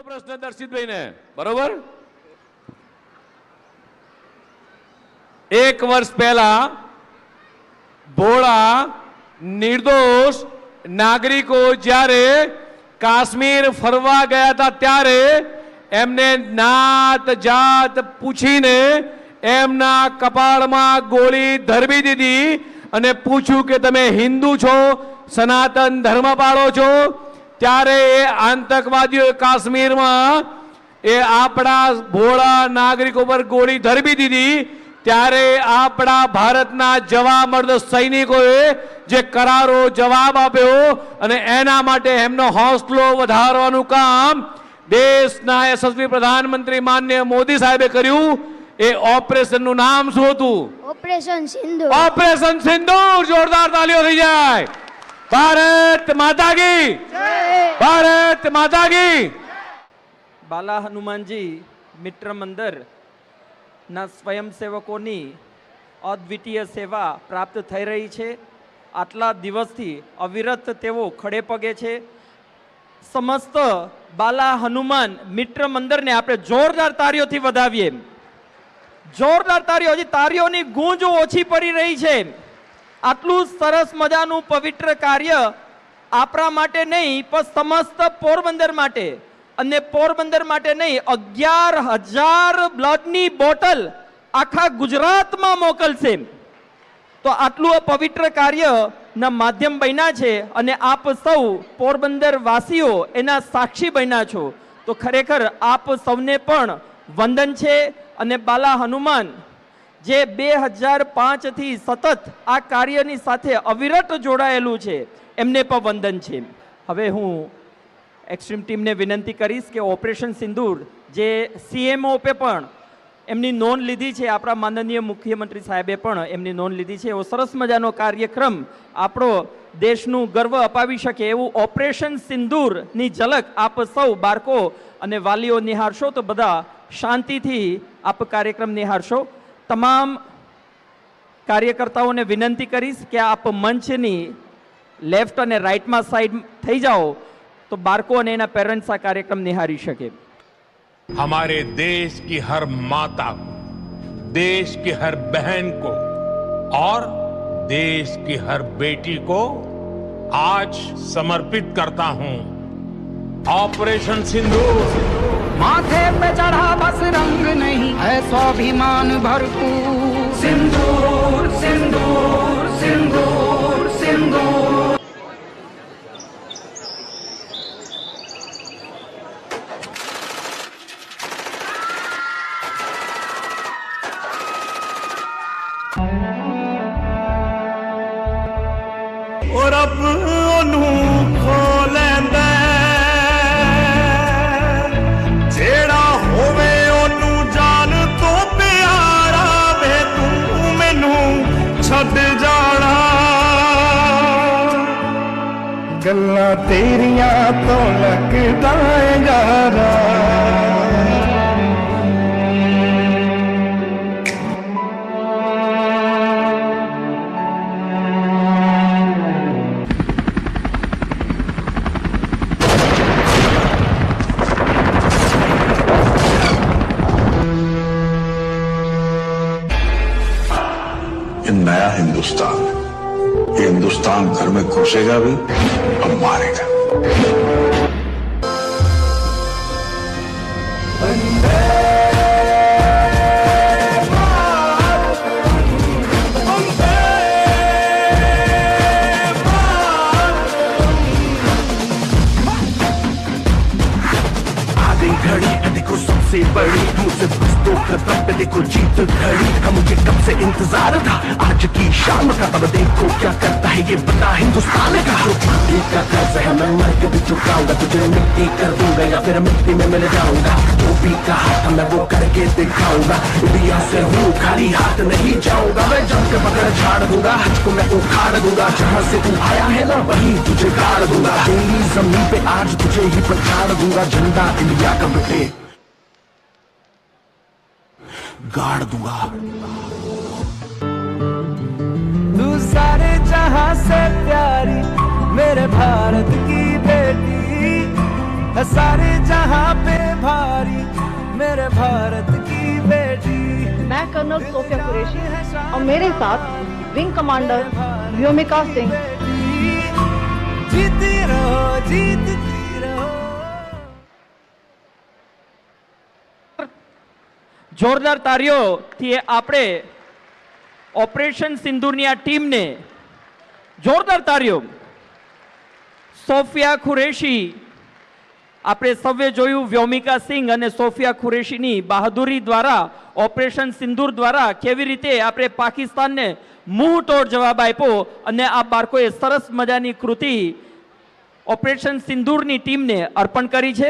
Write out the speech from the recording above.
प्रश्न दर्शितभाई ने बरोबर। एक वर्ष पहला भोळा निर्दोष नागरिको ज्यारे काश्मीर फरवा गया था त्यारे एमने नात जात पूछीने एमना कपाळमां गोळी धरबी दीधी अने पूछ्યું કે તમે હિન્દુ છો સનાતન ધર્મ પાળો છો ત્યારે એ આતંકવાદીઓ કાશ્મીરમાં એ આપણા ભોળા નાગરિકો પર ગોળી ધરબી દીધી ત્યારે આપણા ભારતના જવાબમર્દ સૈનિકોએ જે કરારો જવાબ આપ્યો અને એના માટે એમનો હોંસલો વધારવાનું કામ દેશના યશસ્વી પ્રધાનમંત્રી માનનીય મોદી સાહેબે કર્યું। ए ऑपरेशन નું નામ શું હતું? ऑपरेशन सिंदूर। ऑपरेशन सिंदूर। जोरदार तालियों થઈ જાય। भारत माता की जय। भारत माता की। बाला हनुमानजी मित्र मंदिर ना स्वयंसेवकोनी अद्वितीय सेवा प्राप्त થઈ રહી છે। આટલા દિવસથી અવિરત તેઓ ખડે પગે છે। સમસ્ત બાલા હનુમાન મિત્ર મંદિરને આપણે જોરદાર તાળીઓથી વધાવીએ। જોરદાર તાળીઓ। હજી તાળીઓની ગૂંજ ઓછી પડી રહી છે। આટલું સરસ મજાનું પવિત્ર કાર્ય આપણા માટે નહીં પણ સમસ્ત પોરબંદર માટે અને પોરબંદર માટે નહીં 11,000 બ્લડની બોટલ આખા ગુજરાતમાં મોકલશે। તો આટલું પવિત્ર કાર્યના માધ્યમ બન્યા છે અને આપ સૌ પોરબંદર વાસીઓ એના સાક્ષી બન્યા છો। તો ખરેખર આપ સૌને પણ વંદન છે। અને બાલા હનુમાન જે 2005 થી સતત આ કાર્યની સાથે અવિરત જોડાયેલું છે એમને પણ વંદન છે। હવે હું એક્સ્ટ્રીમ ટીમને વિનંતી કરીશ કે ઓપરેશન સિંદૂર જે સીએમઓ पे પણ એમની નોંધ લીધી છે, આપણા માનનીય મુખ્યમંત્રી સાહેબે પણ એમની નોંધ લીધી છે। એવો સરસ મજાનો કાર્યક્રમ આપણો દેશનું ગર્વ અપાવી શકે એવું ઓપરેશન સિંદૂરની ઝલક આપ સૌ બાળકો અને વાલીઓ નિહાળશો તો બધા શાંતિથી आप कार्यक्रम निहारशो। तमाम कार्यकर्ताओं ने विनंती करीश कि आप मंचनी लेफ्ट और राइट में साइड थई जाओ तो बाळको अने एना पेरेंट्स आ कार्यक्रम निहारी सके। हमारे देश की हर माता को, देश की हर बहन को और देश की हर बेटी को आज समर्पित करता हूं ऑपरेशन सिंदूर। माथे पे चढ़ा बस रंग नहीं है स्वाभिमान भरपूर। सिंदूर सिंदूर सिंदूर सिंदूर। और अब ओनू खोलेंदे जेड़ा होवे ओनू जान तो प्यारा वे तू मैनू छड जाना। गल्लां तेरियां तो लगदा है यारा नया हिंदुस्तान, ये हिंदुस्तान घर में घुसेगा भी और मारेगा। देखो सबसे बड़ी मुझसे बस तो खत्म पे देखो जीत खड़ी। हम मुझे कब से इंतजार था आज की शाम का, अब देखो क्या करता है ये बड़ा हिंदुस्तान का। मिट्टी का कर्ज है मैं मर के भी चुकाऊंगा, तुझे मिट्टी कर दूंगा या फिर मिट्टी में मिल जाऊंगा। जो भी कहा था मैं वो करके दिखाऊंगा, इंडिया से हूँ खाली हाथ नहीं जाऊंगा। मैं जम के पकड़ झाड़ दूंगा, हज को मैं उखाड़ दूंगा। जहाँ से तू आया है ना वही तुझे गाड़ दूंगा। तेरी जमीन पे आज तुझे ही पछाड़ दूंगा। झंडा इंडिया का बेटे गाड़ दूंगा। तू सारे जहां से प्यारी मेरे भारत की बेटी, सारे जहां पे कर्नल सोफिया कुरैशी और मेरे साथ विंग कमांडर व्योमिका सिंह। जीती रहो, जीतती रहो। જોરદાર તાળીઓથી આપણે ઓપરેશન સિંદૂરની આ ટીમને જોરદાર તાળીઓ. સોફિયા કુરૈશી, આપણે સૌએ જોયું વ્યોમિકા સિંહ અને સોફિયા કુરૈશીની બહાદુરી દ્વારા ઓપરેશન સિંદૂર દ્વારા કેવી રીતે આપણે પાકિસ્તાનને મુંહતોડ જવાબ આપ્યો અને આ બાળકોએ સરસ મજાની કૃતિ ઓપરેશન સિંદૂરની ટીમને અર્પણ કરી છે.